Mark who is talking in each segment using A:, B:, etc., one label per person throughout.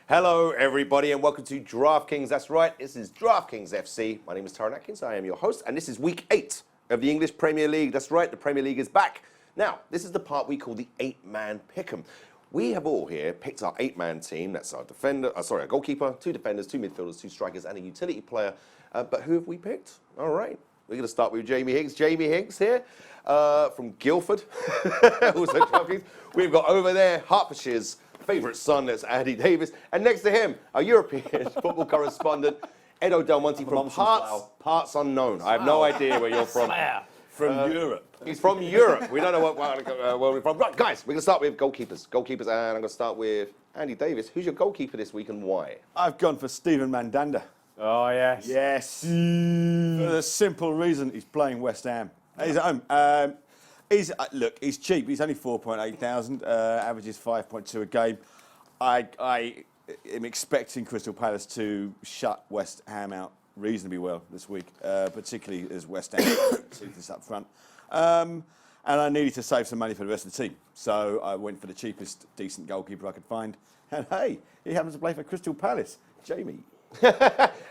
A: Hello, everybody, and welcome to DraftKings. That's right, this is DraftKings FC. My name is Ty Atkins. I am your host, and this is week 8 of the English Premier League. That's right, the Premier League is back. Now, this is the part we call the 8-man pick'em. We have all here picked our 8-man team. That's our our goalkeeper, 2 defenders, 2 midfielders, 2 strikers, and a utility player. But who have we picked? All right, we're going to start with Jamie Hinks. Jamie Hinks here from Guildford, also DraftKings. We've got over there Hertfordshire's favourite son, that's Andy Davies. And next to him, our European football correspondent, Edo Delamonte from parts unknown. I have no idea where you're from.
B: From Europe.
A: He's from Europe. We don't know where we're from. Right, guys, we're going to start with goalkeepers. And I'm going to start with Andy Davies. Who's your goalkeeper this week and why?
B: I've gone for Stephen Mandanda.
C: Oh, yes.
B: Yes. For the simple reason he's playing West Ham. He's at home. He's cheap. He's only 4.8 thousand, averages 5.2 a game. I am expecting Crystal Palace to shut West Ham out reasonably well this week, particularly as West Ham is up front. And I needed to save some money for the rest of the team, so I went for the cheapest decent goalkeeper I could find. And hey, he happens to play for Crystal Palace, Jamie.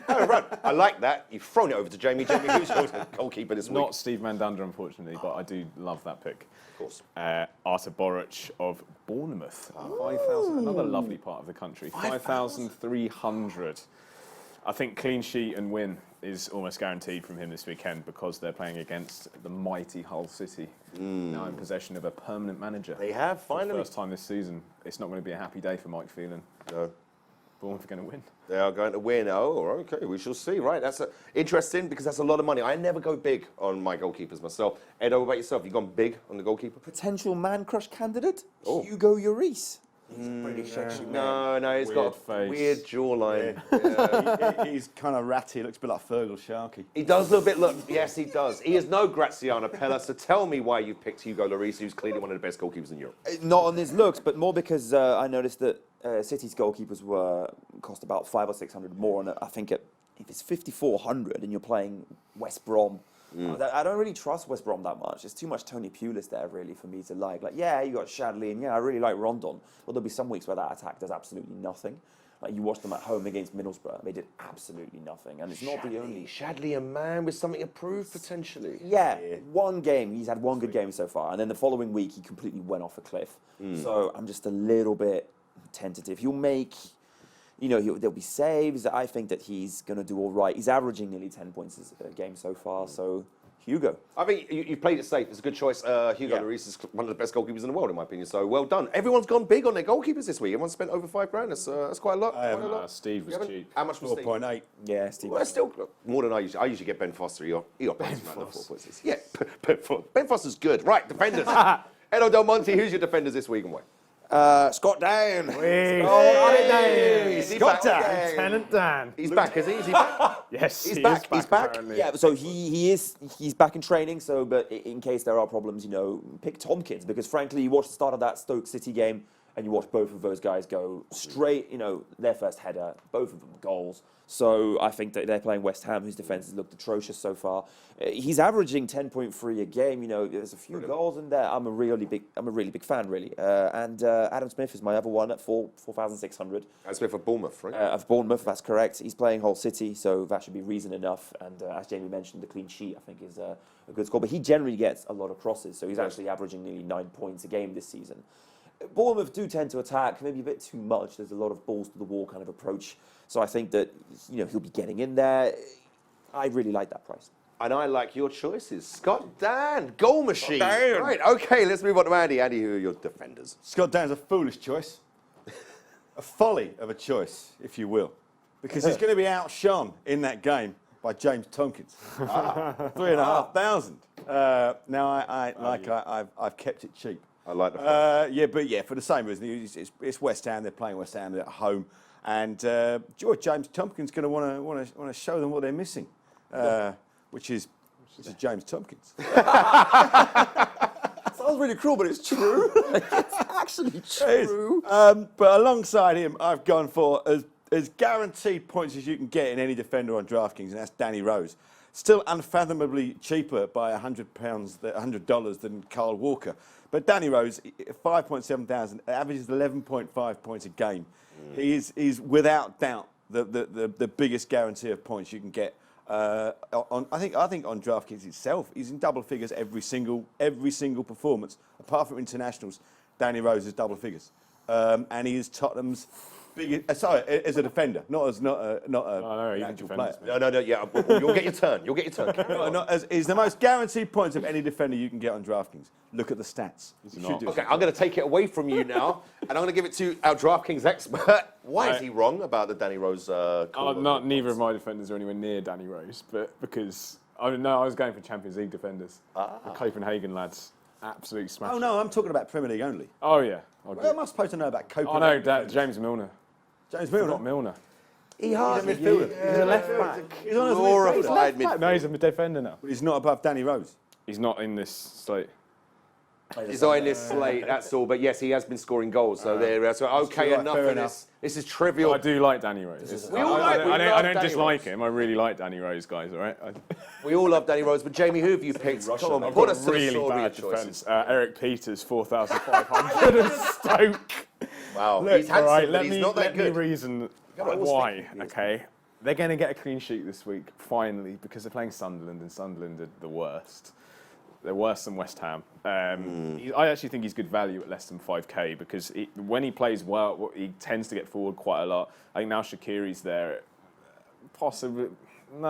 A: Right. I like that. You've thrown it over to Jamie. Jamie, who's your goalkeeper this week?
C: Not Steve Mandanda, unfortunately, but I do love that pick.
A: Of course.
C: Artur Boruc of Bournemouth. 5,000, another lovely part of the country. 5,300. I think clean sheet and win is almost guaranteed from him this weekend because they're playing against the mighty Hull City, now in possession of a permanent manager.
A: They have, finally.
C: For the first time this season. It's not going to be a happy day for Mike Phelan.
A: No.
C: Bournemouth are going to win.
A: They are going to win. Oh, okay. We shall see. Right. That's interesting because that's a lot of money. I never go big on my goalkeepers myself. Edo, what about yourself? You gone big on the goalkeeper?
D: Potential man crush candidate?
A: Oh.
D: Hugo Lloris. He's a British actually.
A: No, he's
C: Weird
A: got a
C: face.
A: weird jawline.
B: He's kind of ratty. Looks a bit like Fergal Sharkey.
A: He does look, yes, he does. He is no Graziano Pella, so tell me why you picked Hugo Lloris, who's clearly one of the best goalkeepers in Europe.
D: Not on his looks, but more because I noticed that City's goalkeepers cost about 500 or 600 more, and I think if it's 5,400 and you're playing West Brom, I don't really trust West Brom that much. It's too much Tony Pulis there, really, for me to like. Like, yeah, you got Shadley, and yeah, I really like Rondon. But there'll be some weeks where that attack does absolutely nothing. Like, you watch them at home against Middlesbrough, they did absolutely nothing, and it's not the only.
A: Shadley, a man with something to prove, potentially.
D: Yeah, one game. He's had one good game so far, and then the following week he completely went off a cliff. So I'm just a little bit tentative. He'll make, there'll be saves. I think that he's going to do all right. He's averaging nearly 10 points a game so far. So Hugo.
A: I think you've played it safe. It's a good choice. Hugo Lloris is one of the best goalkeepers in the world, in my opinion. So well done. Everyone's gone big on their goalkeepers this week. Everyone's spent over £5,000. That's quite a lot.
C: Steve was cheap.
A: How much was Steve?
B: 4.8.
D: Yeah, Steve.
A: Well, that's still more than I usually. I usually get Ben Foster. He got Ben Foster. Yeah, Ben Foster's good. Right, defenders. Edo Delamonte, who's your defenders this week and why?
D: Scott Down.
A: Scott Down.
C: Lieutenant Dan.
A: He's back, is he? Is he back?
C: Yes,
A: He's
C: he
A: back.
C: is
A: He's back.
C: apparently.
D: Yeah, so he's back in training. So, but in case there are problems, pick Tompkins because frankly, you watch the start of that Stoke City game and you watch both of those guys go straight. Their first header, both of them goals. So I think that they're playing West Ham, whose defence has looked atrocious so far. He's averaging 10.3 a game. There's a few goals in there. I'm a really big fan, really. And Adam Smith is my other one at 4,600.
A: Adam Smith of Bournemouth, right?
D: Of Bournemouth, that's correct. He's playing Hull City, so that should be reason enough. And as Jamie mentioned, the clean sheet I think is a good score. But he generally gets a lot of crosses, so he's actually averaging nearly 9 points a game this season. Bournemouth do tend to attack maybe a bit too much. There's a lot of balls to the wall kind of approach. So I think that he'll be getting in there. I really like that price.
A: And I like your choices. Scott Dan, goal machine. Right, okay, let's move on to Andy. Andy, who are your defenders?
B: Scott Down's a foolish choice. A folly of a choice, if you will. Because he's going to be outshone in that game by James Tompkins. 3,500. I've kept it cheap.
A: I like the
B: for the same reason. It's West Ham. They're playing West Ham. They're at home, and James Tompkins going to want to show them what they're missing, which is James Tompkins.
D: Sounds really cruel, but it's true. It's actually true.
B: But alongside him, I've gone for as guaranteed points as you can get in any defender on DraftKings, and that's Danny Rose. Still unfathomably cheaper by $100 than Kyle Walker. But Danny Rose, 5.7 thousand, averages 11.5 points a game. He's without doubt the biggest guarantee of points you can get. I think on DraftKings itself, he's in double figures every single performance, apart from internationals. Danny Rose is double figures, and he is Tottenham's biggest. Sorry, as a defender, not a
C: no, even
B: actual
C: defenders,
B: player.
A: No, yeah. You'll get your turn. You'll get your turn. Carry on.
B: Not as, he's the most guaranteed points of any defender you can get on DraftKings. Look at the stats. You should do
A: Okay,
B: it.
A: I'm going to take it away from you now, and I'm going to give it to our DraftKings expert. Why is he wrong about the Danny Rose call?
C: Neither of my defenders are anywhere near Danny Rose, but because I was going for Champions League defenders. The Copenhagen lads, absolutely smashed.
B: Oh no, I'm talking about Premier League only.
C: Oh yeah.
B: Where am I supposed to know about
C: Oh
B: Copenhagen?
C: no, James Milner.
B: James Milner.
C: Not Milner.
A: He
B: He's a
A: hardly.
B: midfielder.
C: He's a left back.
B: He's on as a
A: Glorified
B: midfielder.
C: No, he's a defender now.
B: But he's not above Danny Rose.
C: He's not in this slate.
A: He's on this slate, that's all. But yes, he has been scoring goals. So there. So okay,
B: Fair
A: enough of
B: enough.
A: this. This is trivial.
C: I do like Danny Rose.
A: We all like- we
C: I
A: love
C: don't
A: Danny
C: dislike
A: Rose.
C: him. I really like Danny Rose, guys. All right.
A: We all love Danny Rose, but Jamie, who have you picked? Come on,
C: I've
A: put
C: got
A: us to the
C: really
A: sword with your
C: bad
A: choices.
C: defence. Eric Peters, 4,500 at Stoke.
A: Wow,
C: Look,
A: he's handsome,
C: all right,
A: but
C: let
A: he's
C: me
A: not that
C: let me
A: good.
C: reason
A: I was
C: why.
A: thinking he was
C: Okay, they're going to get a clean sheet this week finally because they're playing Sunderland, and Sunderland are the worst. They're worse than West Ham. I actually think he's good value at less than 5k because when he plays well, he tends to get forward quite a lot. I think now Shaqiri's there. Possibly, no,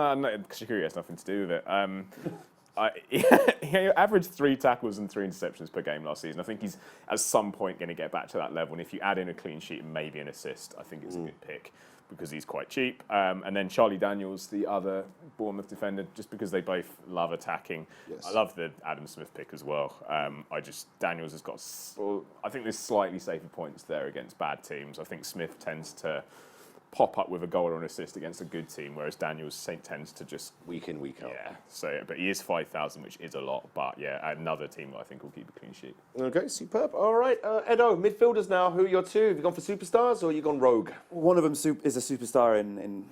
C: Shaqiri has nothing to do with it. He averaged 3 tackles and 3 interceptions per game last season. I think he's at some point going to get back to that level. And if you add in a clean sheet and maybe an assist, I think it's a good pick because he's quite cheap. And then Charlie Daniels, the other Bournemouth defender, just because they both love attacking.
A: Yes.
C: I love the Adam Smith pick as well. Daniels has got, I think there's slightly safer points there against bad teams. I think Smith tends to pop up with a goal or an assist against a good team, whereas Daniels tends to just
A: Week in, week out.
C: but he is 5,000, which is a lot. But yeah, another team that I think will keep a clean sheet.
A: Okay, superb. All right, Edo, midfielders now. Who are your two? Have you gone for superstars or you gone rogue?
D: One of them is a superstar in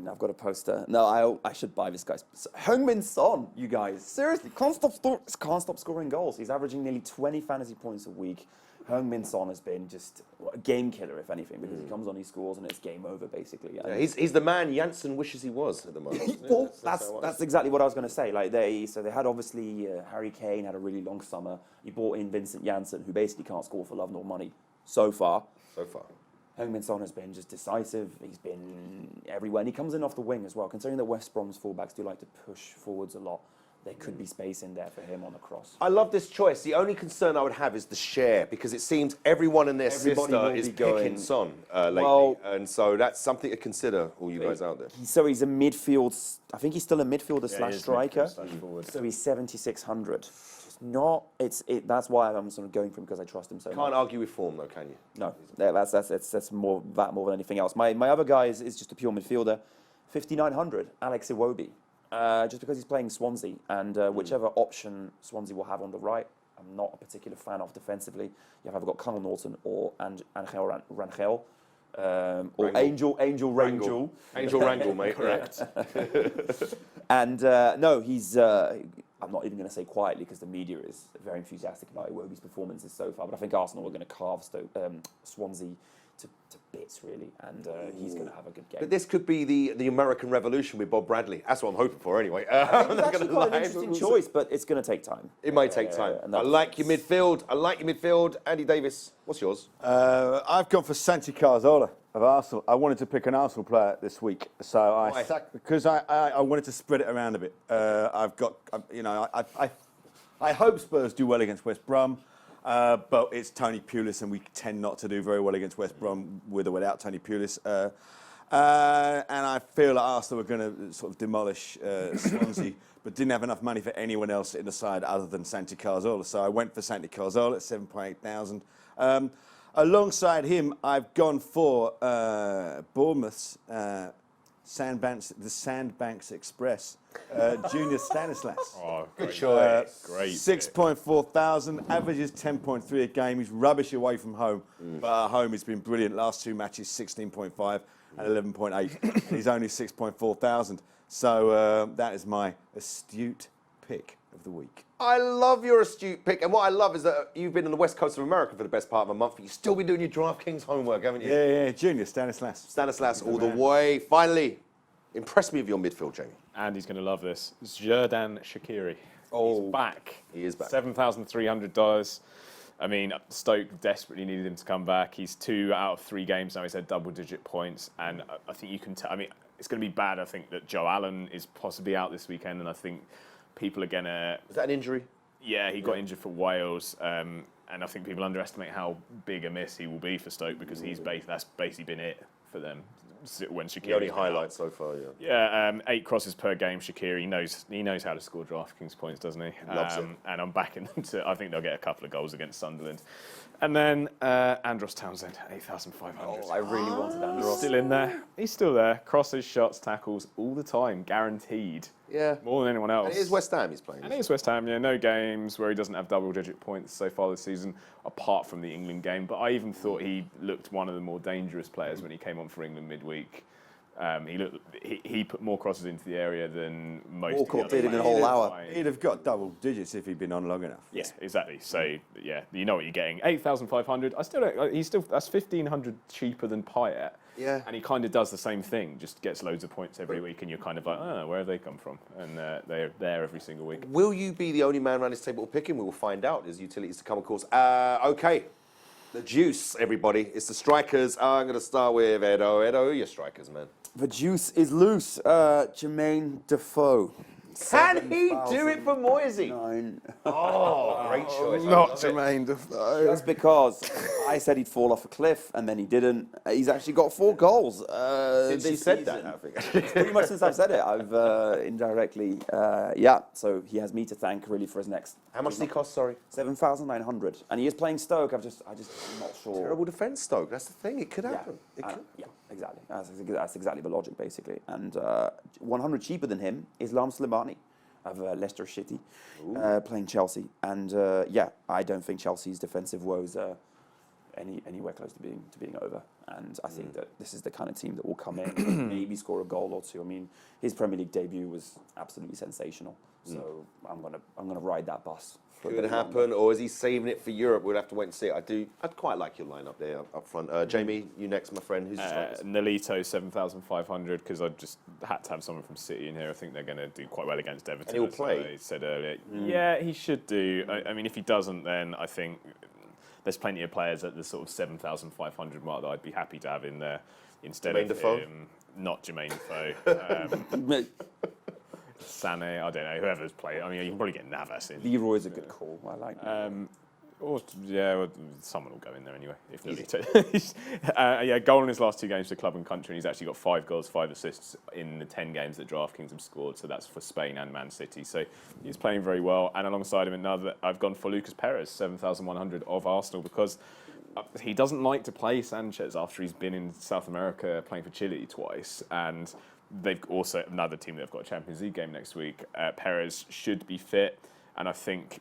D: I've got a poster. No, I should buy this guy. Heung-min Son, you guys. Seriously, can't stop scoring goals. He's averaging nearly 20 fantasy points a week. Heung-min Son has been just a game killer, if anything, because he comes on, he scores, and it's game over, basically.
A: Yeah, he's the man Janssen wishes he was at the moment.
D: Well, that's exactly what I was going to say. Like they had obviously Harry Kane had a really long summer. He brought in Vincent Janssen, who basically can't score for love nor money so far. Heung-min Son has been just decisive. He's been everywhere, and he comes in off the wing as well. Considering that West Brom's fullbacks do like to push forwards a lot, there could be space in there for him on the cross.
A: I love this choice. The only concern I would have is the share, because it seems everyone and their
D: Everybody
A: sister
D: will
A: is
D: be
A: picking
D: going-
A: Son lately.
D: Well-
A: And so that's something to consider, all you guys out there.
D: So he's a midfield. I think he's still a midfielder slash
C: he is
D: striker.
C: midfield slash forward.
D: So he's 7,600. It's not. That's why I'm sort of going for him, because I trust him so much.
A: Can't argue with form, though, can you?
D: No, that's more more than anything else. My other guy is just a pure midfielder, 5,900, Alex Iwobi, just because he's playing Swansea, and whichever option Swansea will have on the right, I'm not a particular fan of defensively. You've either got Carl Norton or Angel Rangel, or
A: Wrangle.
D: Angel Rangel.
A: Angel Wrangle, mate. Correct.
D: And no, he's. I'm not even going to say quietly, because the media is very enthusiastic about Iwobi's performances so far. But I think Arsenal are going to carve Swansea to bits, really, and he's going to have a good game.
A: But this could be the American Revolution with Bob Bradley. That's what I'm hoping for, anyway.
D: It's actually quite an interesting choice, but it's going to take time.
A: It might take time.
D: and
A: I like your midfield. Andy Davis, what's yours?
B: I've gone for Santi Cazorla of Arsenal. I wanted to pick an Arsenal player this week, so because I wanted to spread it around a bit. I've got, I hope Spurs do well against West Brom. But it's Tony Pulis, and we tend not to do very well against West Brom with or without Tony Pulis. And I feel that Arsenal were going to sort of demolish Swansea, but didn't have enough money for anyone else in the side other than Santi Cazorla. So I went for Santi Cazorla at 7,800. Alongside him, I've gone for Bournemouth's Sandbanks Express, Junior Stanislas.
C: Oh,
A: Good choice.
C: Great.
B: 6.4 thousand, averages 10.3 a game. He's rubbish away from home, but at home he's been brilliant. Last 2 matches, 16.5 and 11.8. And he's only 6.4 thousand. So that is my astute pick of the week.
A: I love your astute pick, and what I love is that you've been on the west coast of America for the best part of a month, but you've still been doing your DraftKings homework, haven't you?
B: Yeah, Junior Stanislas.
A: Stanislas all the way. Finally, impress me with your midfield, Jamie.
C: Andy's going to love this. Xherdan Shaqiri. He's back.
A: He is back.
C: $7,300. I mean, Stoke desperately needed him to come back. He's 2 out of 3 games now. He's had double-digit points, and I think you can tell. I mean, it's going to be bad. I think that Joe Allen is possibly out this weekend, and I think people are going to...
A: Is that an injury?
C: Yeah, he got injured for Wales, and I think people underestimate how big a miss he will be for Stoke because that's basically been it for them when Shaqiri.
A: The only highlight so far, yeah.
C: Yeah, 8 crosses per game. Shaqiri knows how to score DraftKings points, doesn't he?
A: Loves it.
C: And I'm backing them to. I think they'll get a couple of goals against Sunderland, and then Andros Townsend, 8,500.
D: Oh, I really wanted Andros.
C: Still in there. He's still there. Crosses, shots, tackles, all the time, guaranteed.
A: Yeah.
C: More than anyone else.
A: And it is West Ham he's playing.
C: And it is West Ham, yeah. No games where he doesn't have double-digit points so far this season, apart from the England game. But I even thought he looked one of the more dangerous players when he came on for England midweek. He put more crosses into the area than most.
D: Walcott did in a whole hour.
B: He'd have got double digits if he'd been on long enough.
C: Yeah, exactly. So yeah, you know what you're getting. 8,500. I still don't. That's 1,500 cheaper than Payet.
A: Yeah.
C: And he kind of does the same thing. Just gets loads of points every week, and you're kind of like, where have they come from? And they're there every single week.
A: Will you be the only man around this table to pick him? We will find out. There's utilities to come, of course. Okay. The juice, everybody. It's the strikers. I'm going to start with Edo. Edo, who are your strikers, man?
D: The juice is loose. Jermaine Defoe.
A: Can he do it for Moisey?
D: 9.
A: Oh, great choice.
B: Not Jermaine Defoe.
D: That's because I said he'd fall off a cliff and then he didn't. He's actually got 4 goals.
A: Since he
D: this
A: said
D: season.
A: that, I think.
D: Pretty much since I've said it, I've indirectly, So he has me to thank really for his next.
A: How much did he cost, sorry?
D: 7,900, and he is playing Stoke. I'm just not sure.
A: Terrible defence, Stoke. That's the thing. It could
D: Yeah,
A: happen. It could.
D: yeah, exactly. That's exactly the logic, basically. And 100 cheaper than him is Lam Slimani of Leicester City, playing Chelsea. And I don't think Chelsea's defensive woes are anywhere close to being over. And I think that this is the kind of team that will come in, maybe score a goal or two. I mean, his Premier League debut was absolutely sensational. So I'm gonna ride that bus. For a
A: Could
D: bit
A: happen,
D: longer.
A: or is he saving it for Europe? We'll have to wait and see. I'd quite like your lineup there up front. Jamie, you next, my friend. Who's your strikers?
C: Nolito 7,500 because I just had to have someone from City in here. I think they're going to do quite well against Everton.
A: And he'll
C: as
A: play?
C: I said earlier. Yeah, he should do. I mean, if he doesn't, then I think there's plenty of players at the sort of 7,500 mark that I'd be happy to have in there instead
A: Jermaine
C: of
A: Defoe?
C: him. Not Jermaine Defoe. Sané, I don't know, whoever's playing. I mean, you can probably get Navas in.
D: Leroy's a good call. I like that.
C: Someone will go in there anyway. If Nolito. Goal in his last 2 games for club and country, and he's actually got 5 goals, 5 assists in the 10 games that DraftKings have scored. So that's for Spain and Man City. So he's playing very well. And alongside him, I've gone for Lucas Perez, 7,100 of Arsenal, because he doesn't like to play Sanchez after he's been in South America playing for Chile twice. And they've also another team that've got a Champions League game next week. Perez should be fit, and I think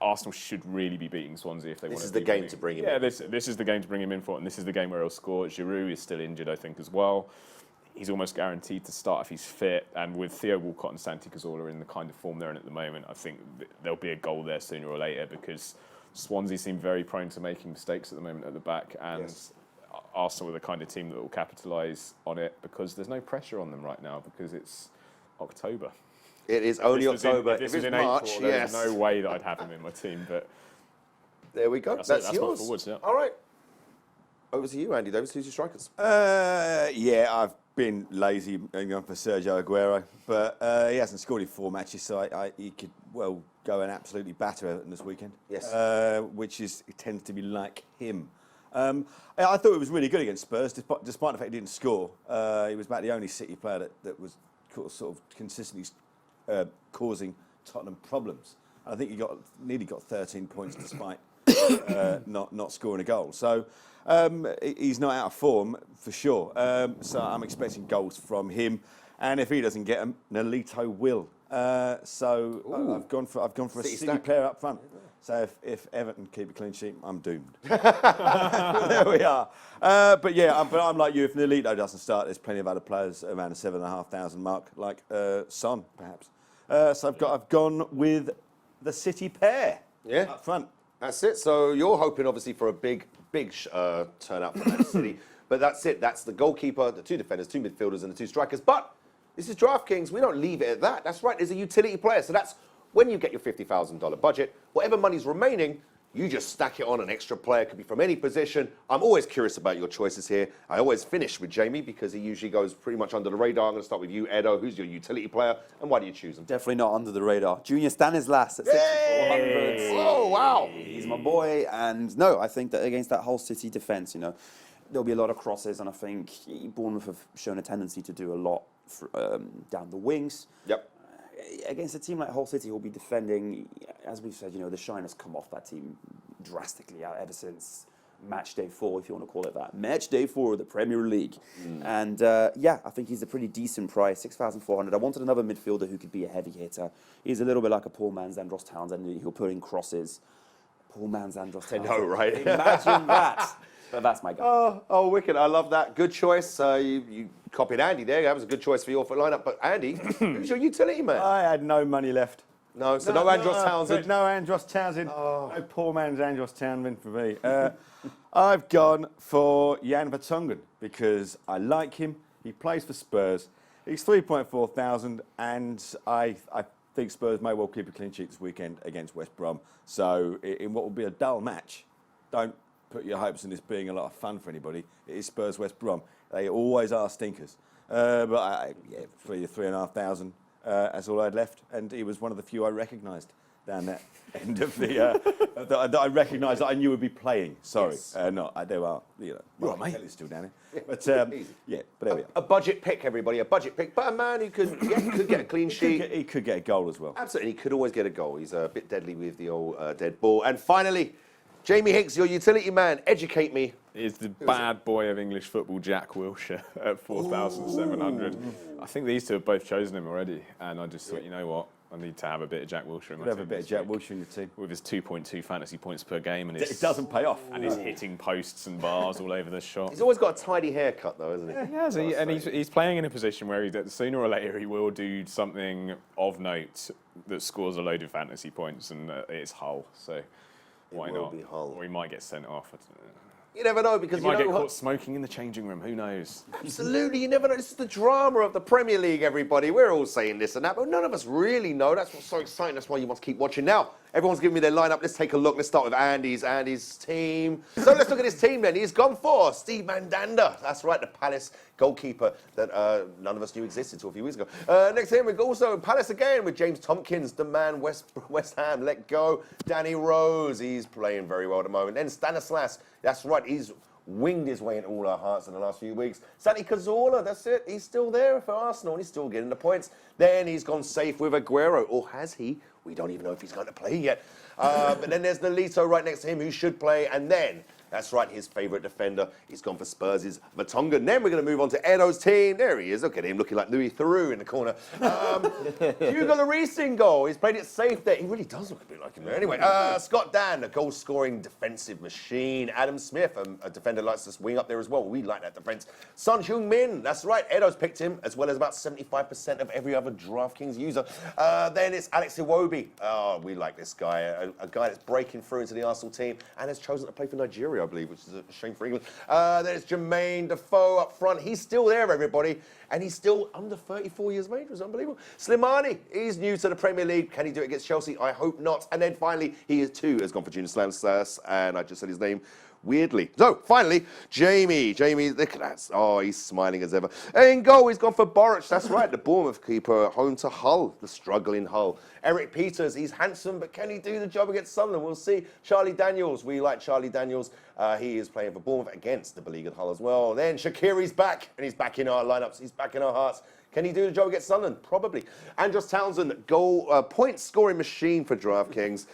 C: Arsenal should really be beating Swansea if they want to.
A: This is the game to bring him in.
C: Yeah, this is the game to bring him in for, and this is the game where he'll score. Giroud is still injured, I think, as well. He's almost guaranteed to start if he's fit, and with Theo Walcott and Santi Cazorla in the kind of form they're in at the moment, I think there'll be a goal there sooner or later, because Swansea seem very prone to making mistakes at the moment at the back, and
A: Yes.
C: Arsenal are the kind of team that will capitalise on it because there's no pressure on them right now because it's October.
A: It is only
C: If this was in-
A: October.
C: If this
A: If
C: was
A: it's
C: in
A: March,
C: April,
A: yes.
C: there's no way that I'd have him in my team, but
A: There we go.
C: That's
A: That's
C: it. That's my
A: yours.
C: forwards, yeah.
A: All right. Over to you, Andy Davis. Who's your strikers?
B: I've been lazy going for Sergio Aguero, but he hasn't scored in 4 matches, so he could well go and absolutely batter Everton this weekend.
A: Yes.
B: It tends to be like him. I thought it was really good against Spurs, despite the fact he didn't score. He was about the only City player that was sort of consistently causing Tottenham problems. I think he nearly got 13 points despite not scoring a goal. So he's not out of form for sure. So I'm expecting goals from him, and if he doesn't get them, Nolito will. I've gone for a
A: City
B: City
A: stack.
B: player up front. So if Everton keep a clean sheet, I'm doomed. There we are. But I'm like you. If Nolito doesn't start, there's plenty of other players around the 7,500 mark, like Son, perhaps. So I've gone with the City pair up front.
A: That's it. So you're hoping, obviously, for a big turnout for Man City. But that's it. That's the goalkeeper, the 2 defenders, 2 midfielders, and the 2 strikers. But this is DraftKings. We don't leave it at that. That's right. There's a utility player. So that's when you get your $50,000 budget, whatever money's remaining, you just stack it on an extra player. Could be from any position. I'm always curious about your choices here. I always finish with Jamie because he usually goes pretty much under the radar. I'm going to start with you, Edo. Who's your utility player, and why do you choose him?
D: Definitely not under the radar. Junior Stanislas at 6,400.
A: Oh, wow.
D: He's my boy. And no, I think that against that whole City defence, there'll be a lot of crosses, and I think Bournemouth have shown a tendency to do a lot down the wings.
A: Yep.
D: Against a team like Hull City, who'll be defending, as we've said, the shine has come off that team drastically ever since match day 4, if you want to call it that. Match day 4 of the Premier League. And I think he's a pretty decent price, 6,400. I wanted another midfielder who could be a heavy hitter. He's a little bit like a Paul Manzandros Townsend. He'll put in crosses. Paul Manzandros Townsend.
A: I know, right?
D: Imagine that. But that's my guy.
A: Oh, wicked. I love that. Good choice. You copied Andy there. That was a good choice for your lineup. But Andy, who's your utility man?
B: I had no money left.
A: No, so no Andros Townsend.
B: No Andros Townsend. No poor man's Andros Townsend for me. I've gone for Jan Vertonghen because I like him. He plays for Spurs. He's 3.4 thousand, and I think Spurs may well keep a clean sheet this weekend against West Brom. So in what will be a dull match, don't put your hopes in this being a lot of fun for anybody. It is Spurs West Brom. They always are stinkers. But 3,500. That's all I'd left, and he was one of the few I recognised down that end of the that I recognised that I knew would be playing. Sorry,
A: Yes.
B: there are
A: Right,
B: mate. Kelly's still down here, but
A: Easy.
B: but there we are.
A: A budget pick, everybody. A budget pick, but a man who could get a clean sheet.
B: He could get a goal as well.
A: Absolutely, he could always get a goal. He's a bit deadly with the old dead ball. And finally, Jamie Hinks, your utility man. Educate me.
C: Is the bad boy of English football, Jack Wilshere, at 4,700. I think these two have both chosen him already, and I just thought, you know what, I need to have a bit of Jack Wilshere in my team.
B: Have a bit of Jack Wilshere in your team.
C: With his 2.2 fantasy points per game, and
B: It doesn't pay off.
C: and he's hitting posts and bars all over the shop.
A: He's always got a tidy haircut, though, isn't he?
C: Yeah, and he's playing in a position where sooner or later he will do something of note that scores a load of fantasy points, and it's Hull, so why
A: will
C: not?
A: be Hull.
C: Or he might get sent off. I don't know.
A: You never know, because
C: He
A: you
C: might
A: know
C: get
A: what?
C: caught smoking in the changing room. Who knows?
A: Absolutely, you never know. This is the drama of the Premier League, everybody. We're all saying this and that, but none of us really know. That's what's so exciting. That's why you must keep watching. Now, everyone's giving me their lineup. Let's take a look. Let's start with Andy's team. So let's look at his team then. He's gone for Steve Mandanda. That's right, the Palace goalkeeper that none of us knew existed until a few weeks ago. Next to him, we've also Palace again with James Tompkins, the man West Ham let go. Danny Rose, he's playing very well at the moment. Then Stanislas, that's right, he's winged his way into all our hearts in the last few weeks. Santi Cazorla, that's it. He's still there for Arsenal, and he's still getting the points. Then he's gone safe with Aguero, or has he? We don't even know if he's going to play yet. But then there's Nolito right next to him, who should play. And then, that's right, his favourite defender. He's gone for Spurs' Vertonghen. Then we're going to move on to Edo's team. There he is. Look at him, looking like Louis Theroux in the corner. Hugo Lloris in goal. He's played it safe there. He really does look a bit like him there. Anyway, Scott Dan, a goal-scoring defensive machine. Adam Smith, a defender likes to wing up there as well. We like that defence. Son Heung-min, that's right. Edo's picked him, as well as about 75% of every other DraftKings user. Then it's Alex Iwobi. Oh, we like this guy. A guy that's breaking through into the Arsenal team and has chosen to play for Nigeria, I believe, which is a shame for England. Then it's Jermaine Defoe up front. He's still there, everybody. And he's still under 34 years of age. It was unbelievable. Slimani, he's new to the Premier League. Can he do it against Chelsea? I hope not. And then finally, he too has gone for Junior Stanislas, and I just said his name weirdly. So, finally, Jamie, look at that. Oh, he's smiling as ever. In goal, he's gone for Boric. That's right, the Bournemouth keeper, home to Hull, the struggling Hull. Eric Peters, he's handsome, but can he do the job against Sunderland? We'll see. Charlie Daniels, we like Charlie Daniels. He is playing for Bournemouth against the beleaguered Hull as well. Then Shaqiri's back, and he's back in our lineups. He's back in our hearts. Can he do the job against Sunderland? Probably. Andros Townsend, point-scoring machine for DraftKings.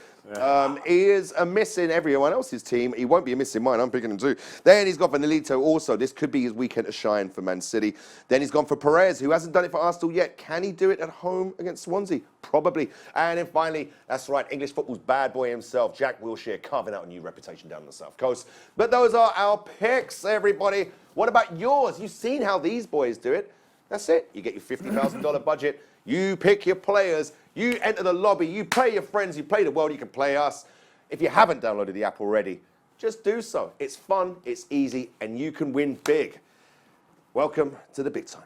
A: He is a miss in everyone else's team. He won't be a miss in mine. I'm picking him too. Then he's got for Nolito also. This could be his weekend to shine for Man City. Then he's gone for Perez, who hasn't done it for Arsenal yet. Can he do it at home against Swansea? Probably. And then finally, that's right, English football's bad boy himself, Jack Wilshere, carving out a new reputation down on the South Coast. But those are our picks, everybody. What about yours? You've seen how these boys do it. That's it. You get your $50,000 budget. You pick your players. You enter the lobby, you play your friends, you play the world, you can play us. If you haven't downloaded the app already, just do so. It's fun, it's easy, and you can win big. Welcome to the big time.